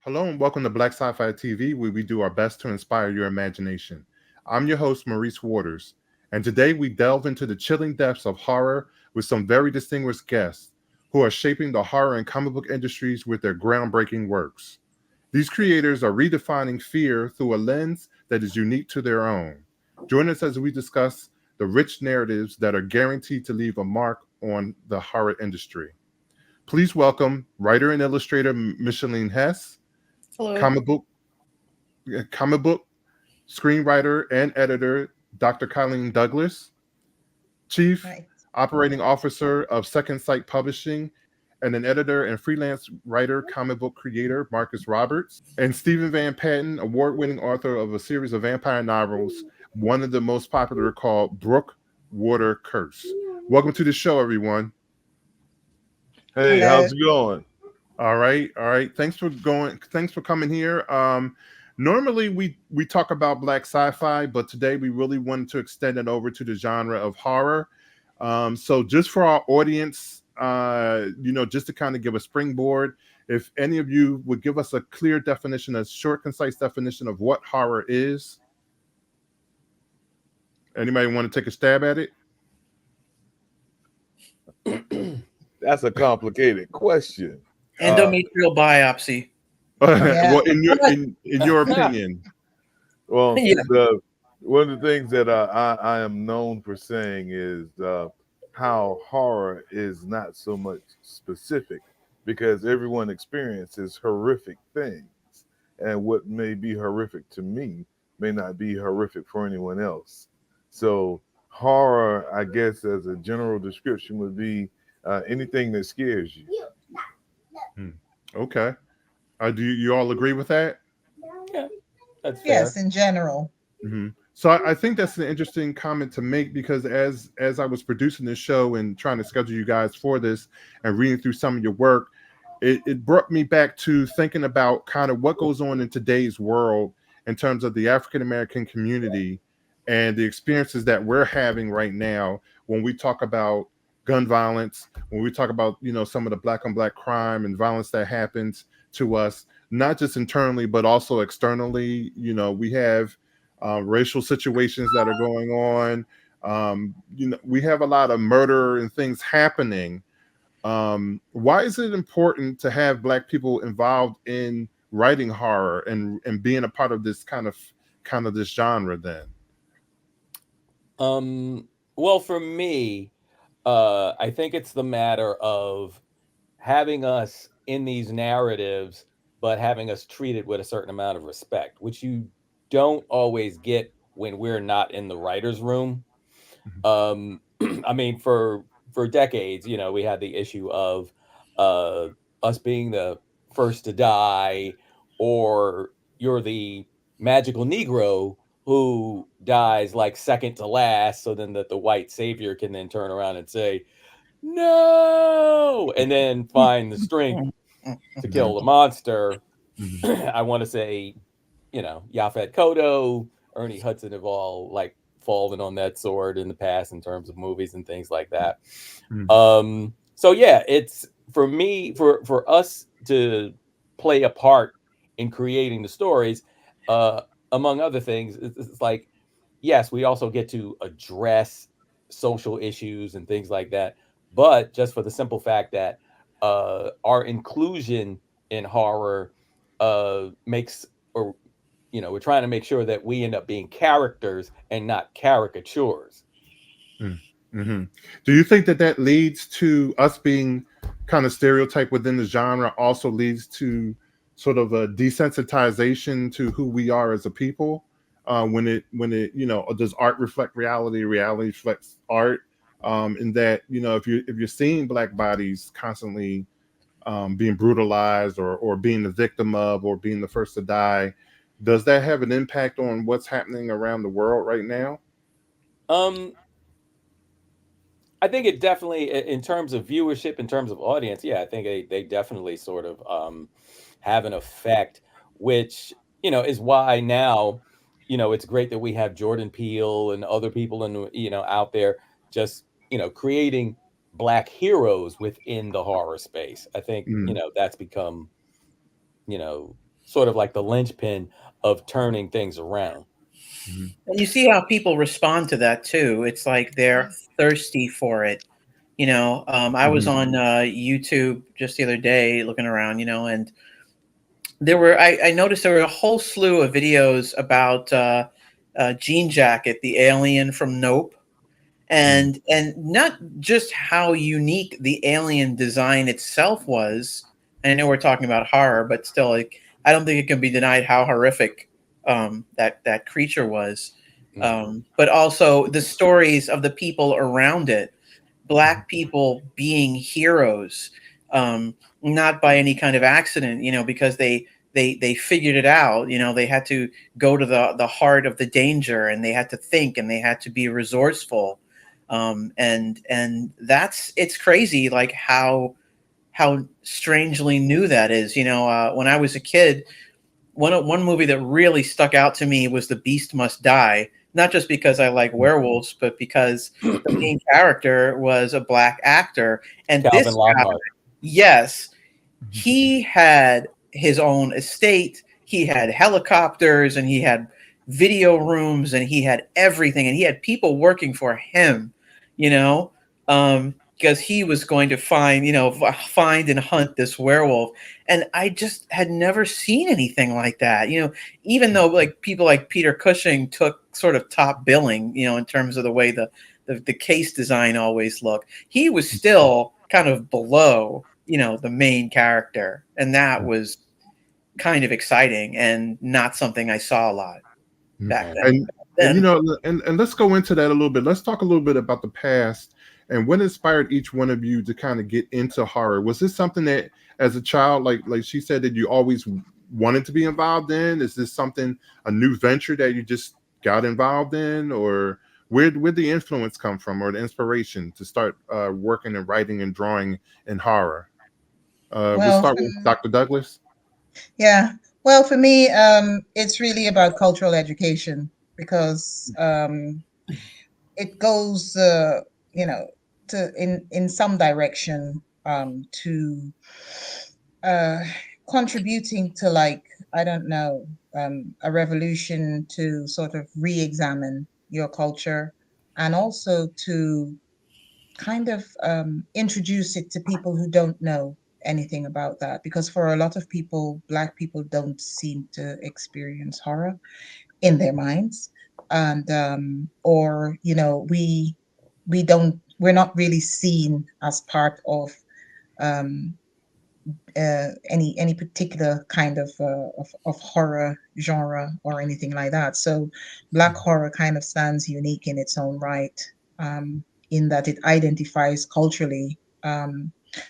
Hello and welcome to Black Sci-Fi TV, where we do our best to inspire your imagination. I'm your host, Maurice Waters, and today we delve into the chilling depths of horror with some very distinguished guests who are shaping the horror and comic book industries with their groundbreaking works. These creators are redefining fear through a lens that is unique to their own. Join us as we discuss the rich narratives that are guaranteed to leave a mark on the horror industry. Please welcome writer and illustrator Michelin Hess, Hello. comic book comic book screenwriter and editor Dr. Colleen Douglas, chief Hi. operating officer of Second Sight Publishing, and an editor and freelance writer, comic book creator Marcus Roberts, and Stephen Van Patten, award-winning author of a series of vampire novels, one of the most popular called BrookWater Curse. Welcome to the show, everyone. Hey, Hello. how's it going? All right, all right. Thanks for coming here. Normally we talk about black sci-fi, but today we really wanted to extend it over to the genre of horror. So just for our audience, just to kind of give a springboard, if any of you would give us a clear definition, a short, concise definition of what horror is. Anybody want to take a stab at it? That's a complicated question. Endometrial biopsy. Well, Yeah. in your opinion. Well, Yeah. one of the things that I am known for saying is how horror is not so much specific because everyone experiences horrific things, and what may be horrific to me may not be horrific for anyone else. So horror, I guess, as a general description, would be anything that scares you. Hmm. Okay. Do you all agree with that? Yeah, that's fair. Yes, in general. So I think that's an interesting comment to make because as I was producing this show and trying to schedule you guys for this and reading through some of your work, it brought me back to thinking about kind of what goes on in today's world in terms of the African American community and the experiences that we're having right now when we talk about gun violence, when we talk about some of the black on black crime and violence that happens to us, not just internally but also externally. We have racial situations that are going on. We have a lot of murder and things happening. Why is it important to have black people involved in writing horror and being a part of this kind of this genre then? Well, for me, I think it's the matter of having us in these narratives, but having us treated with a certain amount of respect, which you don't always get when we're not in the writer's room. Mhm. I mean, for decades, we had the issue of uh, us being the first to die, or you're the magical Negro who dies like second to last, so then that the white savior can then turn around and say no, and then find the strength to Mhm. kill the monster. Mhm. I want to say, Yaphet Kotto, Ernie Hudson have all like fallen on that sword in the past in terms of movies and things like that. Mhm. So yeah, it's for me, for us to play a part in creating the stories, uh, among other things, it's like, yes, we also get to address social issues and things like that, but just for the simple fact that our inclusion in horror makes, or we're trying to make sure that we end up being characters and not caricatures. Mm-hmm. Do you think that that leads to us being kind of stereotyped within the genre? Also leads to sort of a desensitization to who we are as a people. When it does art reflect reality? Reality reflects art. In that if you're seeing black bodies constantly being brutalized or being the victim of or being the first to die, does that have an impact on what's happening around the world right now? um I think it definitely, in terms of viewership, in terms of audience, yeah, I think they definitely sort of have an effect, which is why now, it's great that we have Jordan Peele and other people in out there just creating black heroes within the horror space. I think Mm, that's become you know sort of like the linchpin of turning things around. Mhm. And you see how people respond to that too. It's like they're thirsty for it. I was Mhm. on YouTube just the other day looking around, and I noticed there were a whole slew of videos about Jean Jacket, the alien from Nope, and not just how unique the alien design itself was. I know we're talking about horror, but still, like, I don't think it can be denied how horrific that creature was. But also the stories of the people around it, Black people being heroes, not by any kind of accident, because they figured it out. They had to go to the heart of the danger, and they had to think, and they had to be resourceful. And it's crazy, like how strangely new that is. When I was a kid, one movie that really stuck out to me was The Beast Must Die. Not just because I like werewolves, but because the main character was a Black actor, and Calvin this guy, Lockhart. yes, he had his own estate. He had helicopters, and he had video rooms, and he had everything, and he had people working for him, because he was going to find and hunt this werewolf. And I just had never seen anything like that. Even though like people like Peter Cushing took sort of top billing, in terms of the way the case design always looked, he was still kind of below the main character, and that was kind of exciting and not something I saw a lot back then. And let's go into that a little bit. Let's talk a little bit about the past and what inspired each one of you to kind of get into horror. Was this something that as a child, like she said, that you always wanted to be involved in? Is this something, a new venture that you just got involved in, or where'd the influence come from, or the inspiration to start working and writing and drawing in horror? We'll start with Dr. Douglas. Yeah. Well, for me, it's really about cultural education, because it goes, to in some direction, to contributing to, like, I don't know, a revolution to sort of re-examine your culture, and also to kind of introduce it to people who don't know anything about that, because for a lot of people, Black people don't seem to experience horror in their minds, and or we're not really seen as part of um, any particular kind of horror genre or anything like that. So Black horror kind of stands unique in its own right, in that it identifies culturally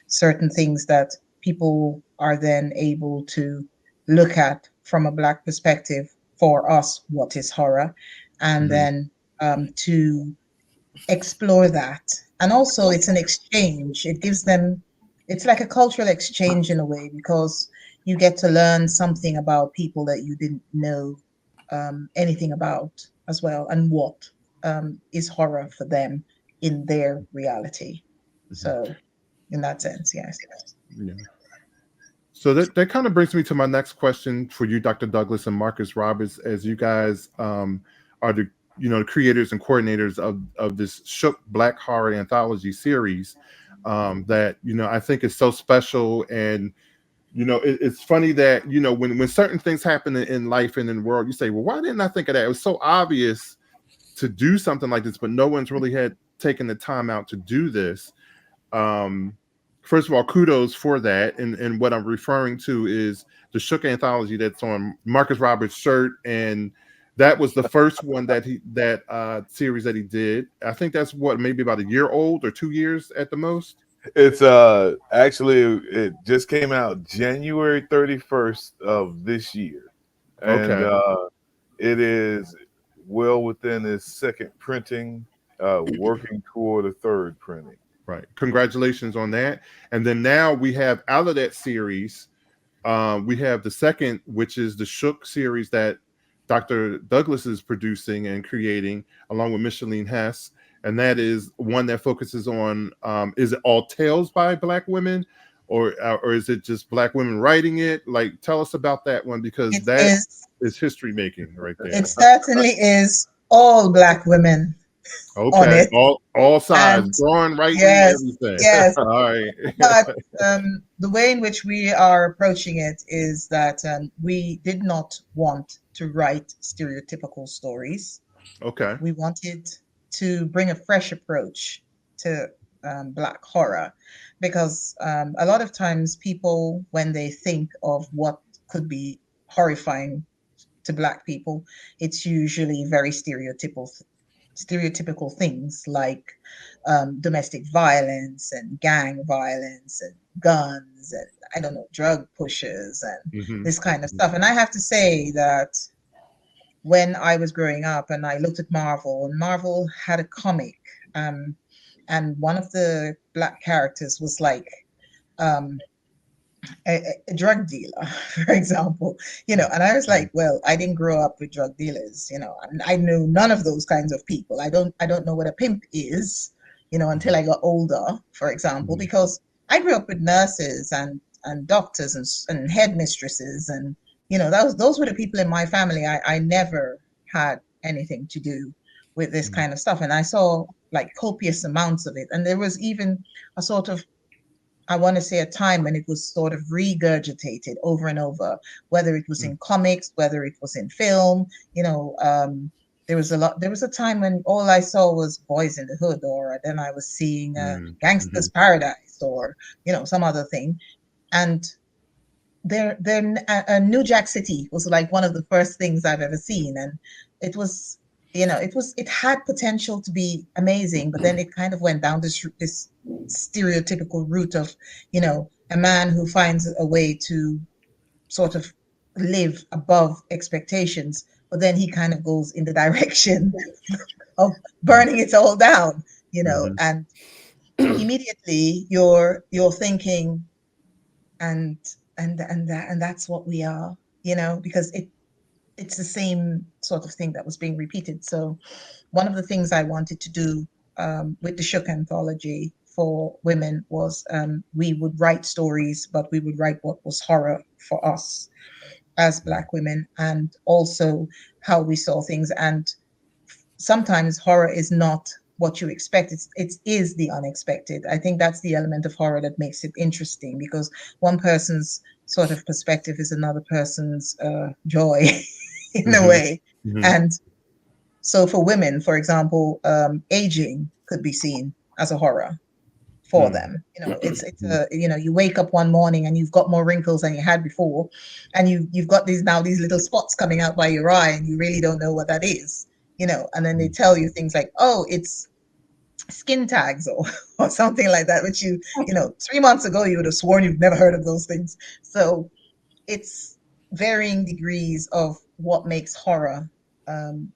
certain things that people are then able to look at from a Black perspective. For us, what is horror, and then to explore that. And also it's an exchange. It gives them, it's like a cultural exchange in a way, because you get to learn something about people that you didn't know anything about as well, and what is horror for them in their reality. So in that sense, yes. Yeah. So that kind of brings me to my next question for you, Dr. Douglas and Marcus Roberts, as you guys are the creators and coordinators of this Shook Black Horror Anthology series that I think is so special. And it's funny that when certain things happen in life and in the world, you say, well, why didn't I think of that? It was so obvious to do something like this, but no one's really had taken the time out to do this. First of all, kudos for that. And what I'm referring to is the Shook Anthology that's on Marcus Roberts' shirt. And that was the first one that series that he did. I think that's maybe about a year old or 2 years at the most. It's actually, it just came out January 31st of this year. And it is well within its second printing, working toward a third printing. Right. Congratulations on that. And then now we have, out of that series, we have the second, which is the Shook series that Dr. Douglas is producing and creating along with Michelin Hess. And that is one that focuses on, is it all tales by Black women, or is it just Black women writing it? Like, tell us about that one, because It that is. is history making right there. It certainly is all Black women on Okay, it, all sides, and drawing, writing, yes, everything. yes. All right. But the way in which we are approaching it is that we did not want to write stereotypical stories. Okay. We wanted to bring a fresh approach to Black horror, because a lot of times people, when they think of what could be horrifying to Black people, it's usually very stereotypical things like domestic violence and gang violence and guns and, I don't know, drug pushers and Mm-hmm. this kind of stuff. And I have to say that when I was growing up and I looked at Marvel, and Marvel had a comic, and one of the Black characters was like um, a drug dealer, for example, and I was like, well, I didn't grow up with drug dealers, and I knew none of those kinds of people. I don't know what a pimp is, until I got older, for example, because I grew up with nurses and doctors and headmistresses, and those were the people in my family. I never had anything to do with this kind of stuff, and I saw like copious amounts of it, and there was even a sort of, I want to say, a time when it was sort of regurgitated over and over, whether it was in comics, whether it was in film. There was a time when all I saw was Boys in the Hood, or then I was seeing Gangster's Paradise, or some other thing. And New Jack City was like one of the first things I've ever seen, and it was, it had potential to be amazing, but then it kind of went down this stereotypical route of, a man who finds a way to sort of live above expectations, but then he kind of goes in the direction of burning it all down, and immediately you're thinking, and that's what we are, because it's the same sort of thing that was being repeated. So one of the things I wanted to do with the Shook anthology for women was we would write stories, but we would write what was horror for us as Black women, and also how we saw things. And sometimes horror is not what you expect. It is the unexpected. I think that's the element of horror that makes it interesting, because one person's sort of perspective is another person's joy in a way. And so for women, for example, aging could be seen as a horror for them. It's you wake up one morning and you've got more wrinkles than you had before, and you've got these little spots coming out by your eye, and you really don't know what that is. And then they tell you things like, oh, it's skin tags or something like that, which 3 months ago you would have sworn you've never heard of those things. So it's varying degrees of what makes horror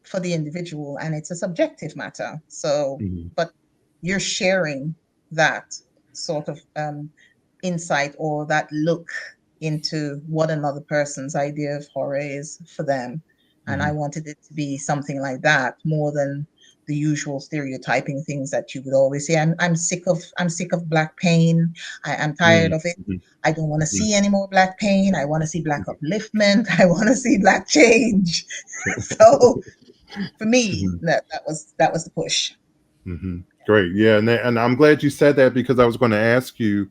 for the individual, and it's a subjective matter. So, but you're sharing that sort of insight, or that look into what another person's idea of horror is for them. And I wanted it to be something like that, more than the usual stereotyping things that you would always say. I'm sick of Black pain. I'm tired of it. I don't want to see any more Black pain. I want to see Black upliftment. I want to see Black change. So for me, that was the push. Great. Yeah. And I'm glad you said that, because I was going to ask you,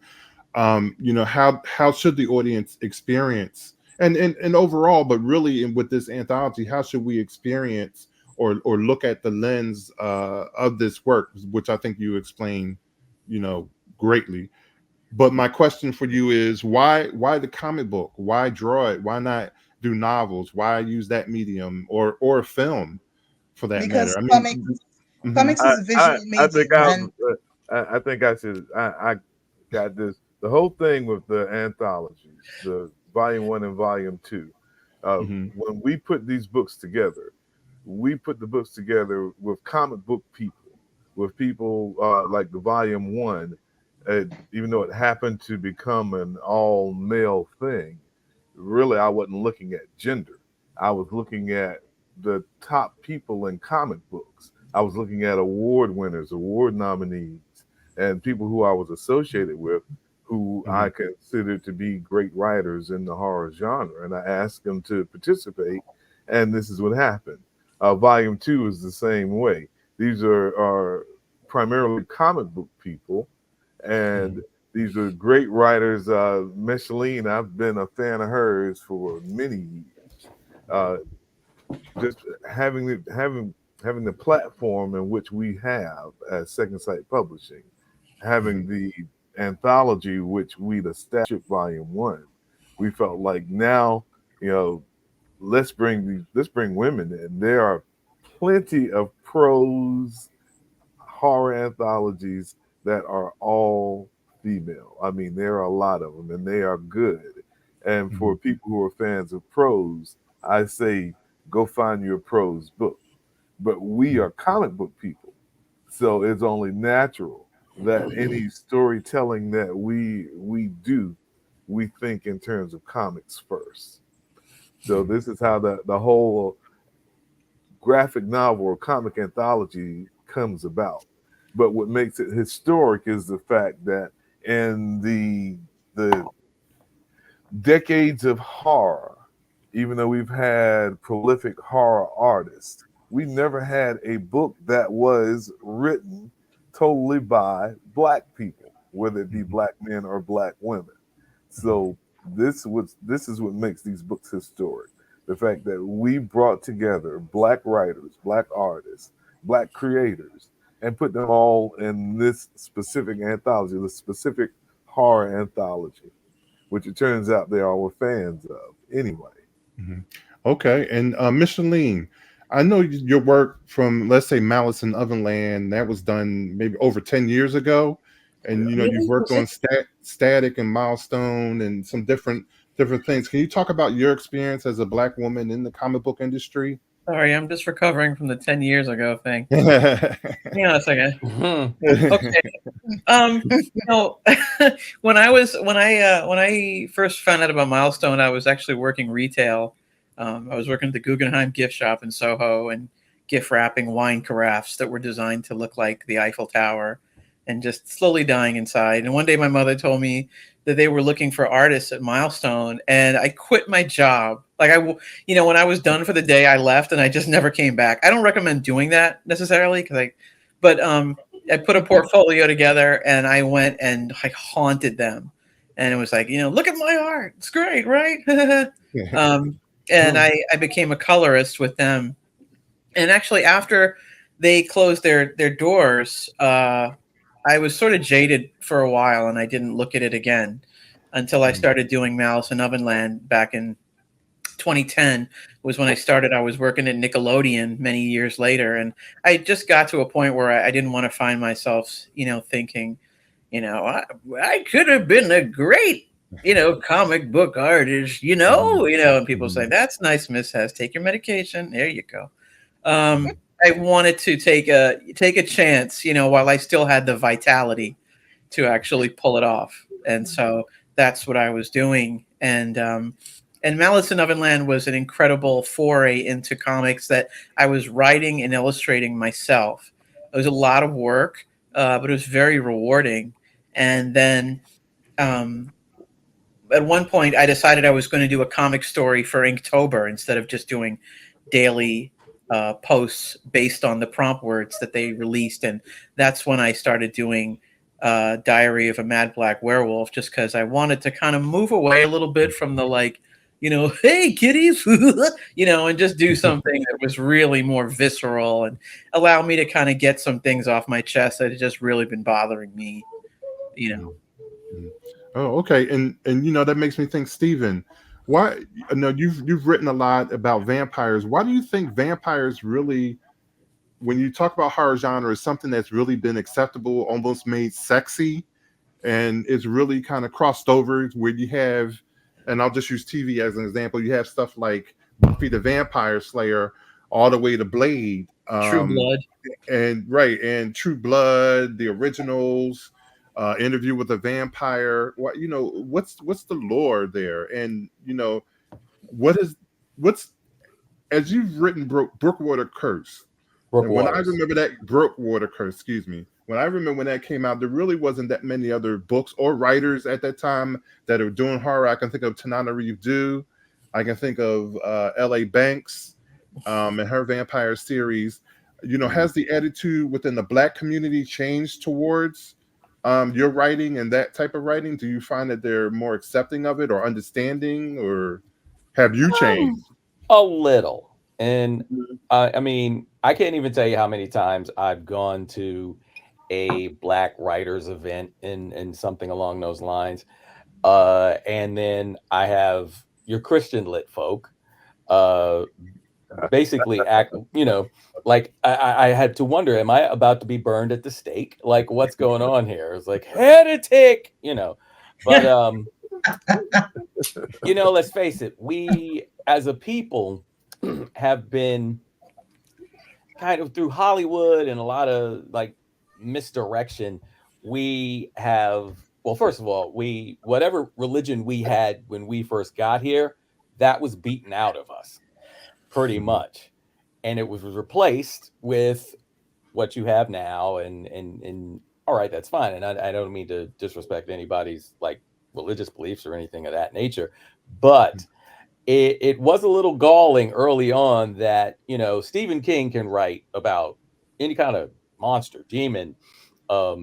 how should the audience experience, and overall, but really with this anthology, how should we experience or look at the lens of this work, which I think you explained, greatly. But my question for you is, why the comic book? Why draw it? Why not do novels? Why use that medium or film, for that Because matter? comics is a visual medium. I think I got this. The whole thing with the anthologies, the volume 1 and volume 2, when we put these books together, we put the books together with comic book people, with people like the volume 1, even though it happened to become an all male thing, really I wasn't looking at gender. I was looking at the top people in comic books. I was looking at award winners, award nominees, and people who I was associated with, who I consider to be great writers in the horror genre, and I asked them to participate, and this is what happened. Volume 2 is the same way. These are primarily comic book people, and these are great writers. Michelin, I've been a fan of hers for many years. Just having the platform in which we have as Second Sight Publishing, having the anthology which we'd established volume 1, we felt like now, let's bring women in. There are plenty of prose horror anthologies that are all female. I mean, there are a lot of them, and they are good. And for people who are fans of prose, I say go find your prose book. But we are comic book people, so it's only natural that any storytelling that we do, we think in terms of comics first. So this is how the whole graphic novel or comic anthology comes about. But what makes it historic is the fact that in the decades of horror, even though we've had prolific horror artists, we never had a book that was written totally by Black people, whether it be Black men or Black women. So this is what makes these books historic. The fact that we brought together Black writers, Black artists, Black creators, and put them all in this specific anthology, the specific horror anthology, which it turns out they all were fans of anyway. Okay, and Micheline, I know your work from, let's say, Malice in Ovenland, that was done maybe over 10 years ago, and you've worked on Static and Milestone and some different things. Can you talk about your experience as a Black woman in the comic book industry? Sorry, I'm just recovering from the 10 years ago thing. Hang on a second. Okay. When I first found out about Milestone, I was actually working retail. I was working at the Guggenheim gift shop in Soho and gift wrapping wine carafes that were designed to look like the Eiffel Tower, and just slowly dying inside. And one day my mother told me that they were looking for artists at Milestone, and I quit my job. Like when I was done for the day, I left and I just never came back. I don't recommend doing that necessarily, but I put a portfolio together and I went and I haunted them, and it was like, look at my art. It's great, right? And I became a colorist with them. And actually, after they closed their doors, I was sort of jaded for a while, and I didn't look at it again until I started doing Malice in Ovenland back in 2010 was when I started. I was working at Nickelodeon many years later, and I just got to a point where I didn't want to find myself, thinking, I could have been a great, comic book artist, and people say, that's nice, Miss Hess, take your medication. There you go. I wanted to take a chance, while I still had the vitality to actually pull it off. And so that's what I was doing. And Malice in Ovenland was an incredible foray into comics that I was writing and illustrating myself. It was a lot of work, but it was very rewarding. And then at one point, I decided I was going to do a comic story for Inktober instead of just doing daily posts based on the prompt words that they released. And that's when I started doing Diary of a Mad Black Werewolf, just because I wanted to kind of move away a little bit from the hey kitties, and just do something that was really more visceral and allow me to kind of get some things off my chest that had just really been bothering me, Oh, okay. And that makes me think, Stephen, why you've written a lot about vampires. Why do you think vampires really, when you talk about horror genre, is something that's really been acceptable, almost made sexy, and it's really kind of crossed over where you have, and I'll just use TV as an example, you have stuff like Buffy the Vampire Slayer all the way to Blade. True Blood. And True Blood, the originals, Interview with a Vampire. What's the lore there? And what's as you've written BrookWater Curse. When I remember that BrookWater Curse, excuse me, when I remember when that came out, there really wasn't that many other books or writers at that time that are doing horror. I can think of Tanana Reeve Dew. I can think of L.A. Banks and her vampire series. You know, has the attitude within the Black community changed towards your writing and that type of writing? Do you find that they're more accepting of it or understanding, or have you changed? A little. And Mhm. I mean, I can't even tell you how many times I've gone to a Black writers event and something along those lines. And then I have your Christian lit folk uh basically act, you know, like I had to wonder, am I about to be burned at the stake? Like, what's going on here? It's like heretic, you know. But you know, let's face it, we as a people have been kind of through Hollywood and a lot of like misdirection. We have, well, first of all, we, whatever religion we had when we first got here, that was beaten out of us pretty much. And it was replaced with what you have now. And all right, that's fine. And I don't mean to disrespect anybody's like religious beliefs or anything of that nature, but it was a little galling early on that, you know, Stephen King can write about any kind of monster, demon,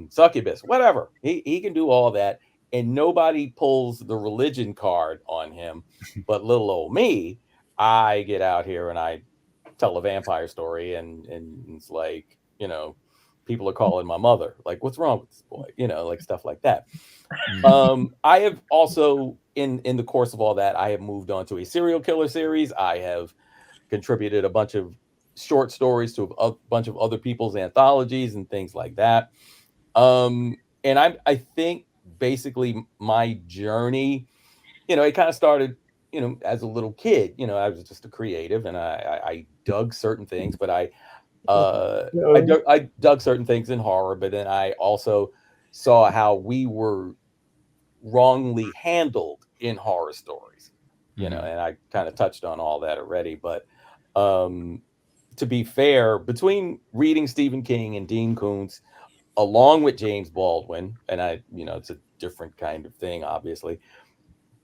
succubus, whatever. He can do all that, and nobody pulls the religion card on him. But little old me, I get out here and I tell a vampire story, and it's like, you know, people are calling my mother, like, what's wrong with this boy? You know, like stuff like that. I have also in the course of all that, I have moved on to a serial killer series. I have contributed a bunch of short stories to a bunch of other people's anthologies and things like that. And I think basically my journey, you know, it kind of started, you know, as a little kid. You know, I was just a creative, and I dug certain things, but I dug certain things in horror, but then I also saw how we were wrongly handled in horror stories, you know, and I kind of touched on all that already. But to be fair, between reading Stephen King and Dean Koontz, along with James Baldwin, and I, you know, it's a different kind of thing, obviously,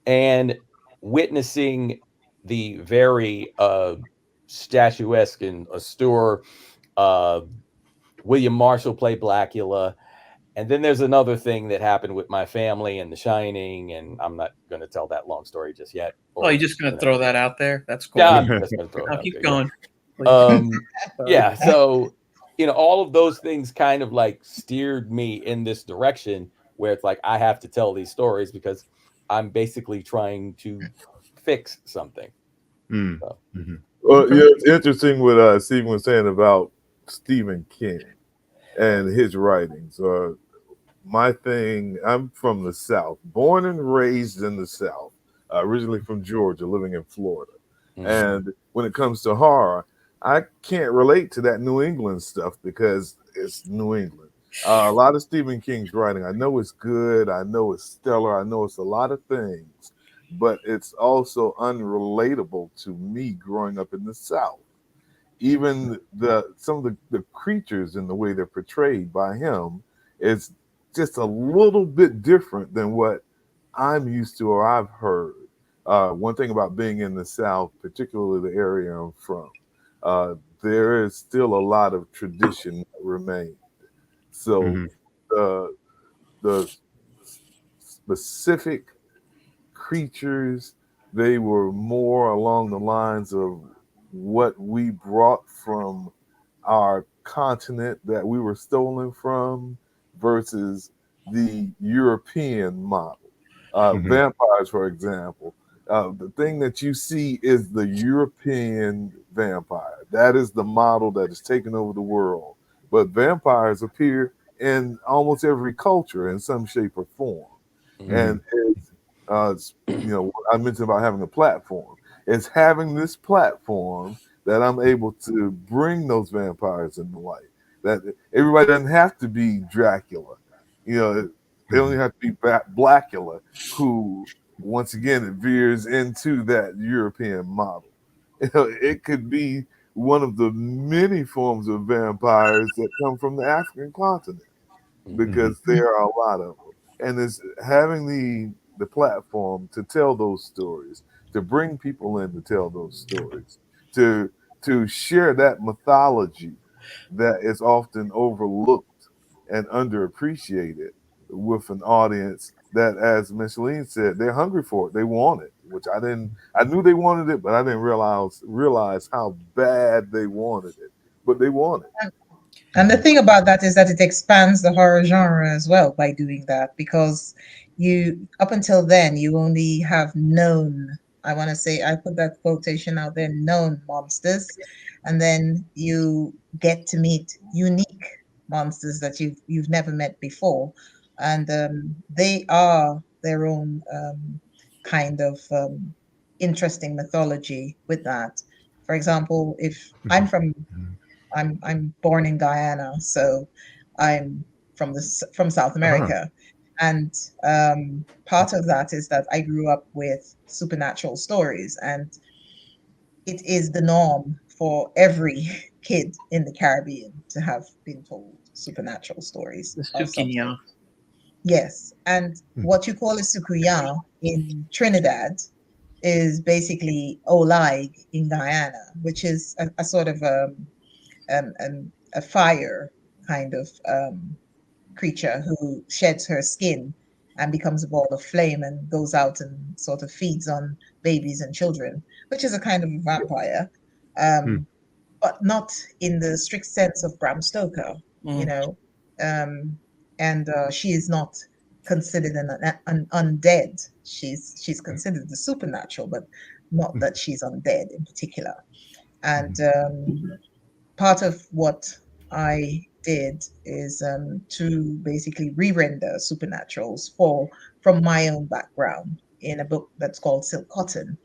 and witnessing the very statuesque and austere William Marshall play Blackula. And then there's another thing that happened with my family and The Shining, and I'm not going to tell that long story just yet. Oh, you're just going to throw that out there? That's cool. Yeah, I'm just going to throw it Now out keep there. going. Yeah. So, you know, all of those things kind of like steered me in this direction where it's like I have to tell these stories because I'm basically trying to fix something. So. Well, yeah, it's interesting what Stephen was saying about Stephen King and his writings. My thing, I'm from the South, born and raised in the South, originally from Georgia, living in Florida. And when it comes to horror, I can't relate to that New England stuff because it's New England. A lot of Stephen King's writing, I know it's good, I know it's stellar, I know it's a lot of things, but it's also unrelatable to me growing up in the South. Even some of the creatures and the way they're portrayed by him is just a little bit different than what I'm used to or I've heard. One thing about being in the South, particularly the area I'm from, there is still a lot of tradition that remains. So the specific creatures, they were more along the lines of what we brought from our continent that we were stolen from versus the European model. Vampires, for example, the thing that you see is the European vampire. That is the model that is taking over the world. But vampires appear in almost every culture in some shape or form. And it's, you know, I mentioned about having a platform. It's having this platform that I'm able to bring those vampires into light. That everybody doesn't have to be Dracula. You know, they only have to be Blackula, who, once again, it veers into that European model. You know, it could be one of the many forms of vampires that come from the African continent. because there are a lot of them, and it's having the platform to tell those stories, to bring people in to tell those stories, to share that mythology that is often overlooked and underappreciated with an audience that, as Micheline said, they're hungry for it. They want it, which I didn't. I knew they wanted it, but I didn't realize how bad they wanted it. But they want it. And the thing about that is that it expands the horror genre as well by doing that, because you, up until then, you only have known, I want to say, I put that quotation out there, known monsters, and then you get to meet unique monsters that you've never met before, and they are their own kind of interesting mythology with that. For example, if I'm born in Guyana, so I'm from South America, and part of that is that I grew up with supernatural stories, and it is the norm for every kid in the Caribbean to have been told supernatural stories The of some Sukinya. sort. Yes, and what you call a sukuya in Trinidad is basically olag in Guyana, which is a sort of a fire kind of creature who sheds her skin and becomes a ball of flame and goes out and sort of feeds on babies and children, which is a kind of a vampire, but not in the strict sense of Bram Stoker, you know. And she is not considered an undead. She's considered the supernatural, but not that she's undead in particular. And part of what I did is to basically re-render supernaturals from my own background in a book that's called Silk Cotton.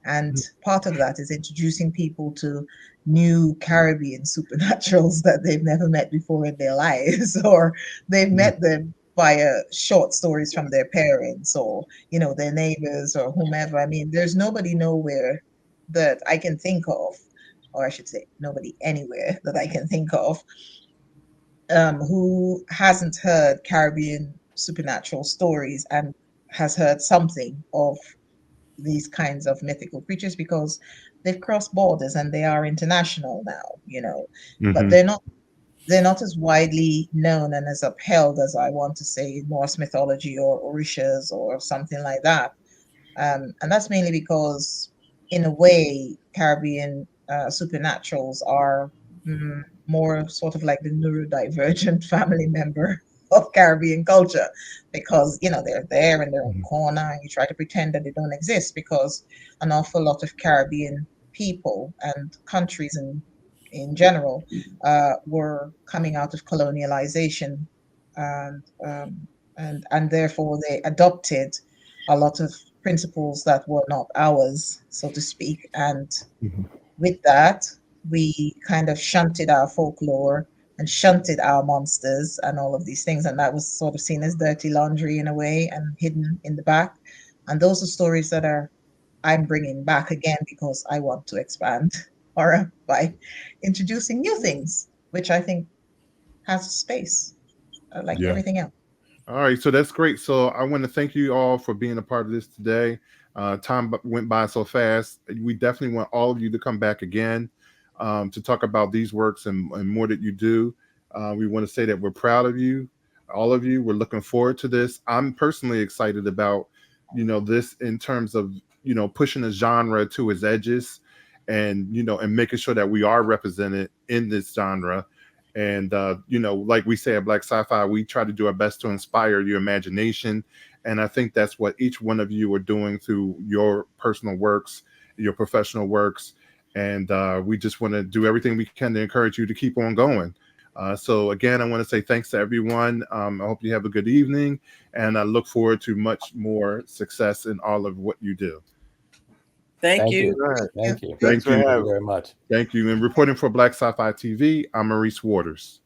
And part of that is introducing people to new Caribbean supernaturals that they've never met before in their lives, or they've met them via short stories from their parents or, you know, their neighbors or whomever. I mean, there's nobody nowhere that I can think of, or I should say, nobody anywhere that I can think of, who hasn't heard Caribbean supernatural stories and has heard something of these kinds of mythical creatures, because they've crossed borders and they are international now, you know. But they're not as widely known and as upheld as, I want to say, Norse mythology or Orishas or something like that. And that's mainly because, in a way, Caribbean supernaturals are more sort of like the neurodivergent family member of Caribbean culture, because, you know, they're there in their own corner and you try to pretend that they don't exist, because an awful lot of Caribbean people and countries in general were coming out of colonialization, and and therefore they adopted a lot of principles that were not ours, so to speak. And with that, we kind of shunted our folklore and shunted our monsters and all of these things. And that was sort of seen as dirty laundry in a way and hidden in the back. And those are stories that I'm bringing back again, because I want to expand horror by introducing new things, which I think has space, like everything else. All right, so that's great. So I want to thank you all for being a part of this today. Time went by so fast. We definitely want all of you to come back again to talk about these works and more that you do. We want to say that we're proud of you, all of you. We're looking forward to this. I'm personally excited about, you know, this in terms of, you know, pushing the genre to its edges, and, you know, and making sure that we are represented in this genre. And you know, like we say at Black Sci-Fi, we try to do our best to inspire your imagination, and I think that's what each one of you are doing through your personal works, your professional works. And we just want to do everything we can to encourage you to keep on going. So again, I want to say thanks to everyone. I hope you have a good evening, and I look forward to much more success in all of what you do. Thank you. Thank you. Thank you very much. Thank you. And reporting for Black Sci-Fi TV, I'm Maurice Waters.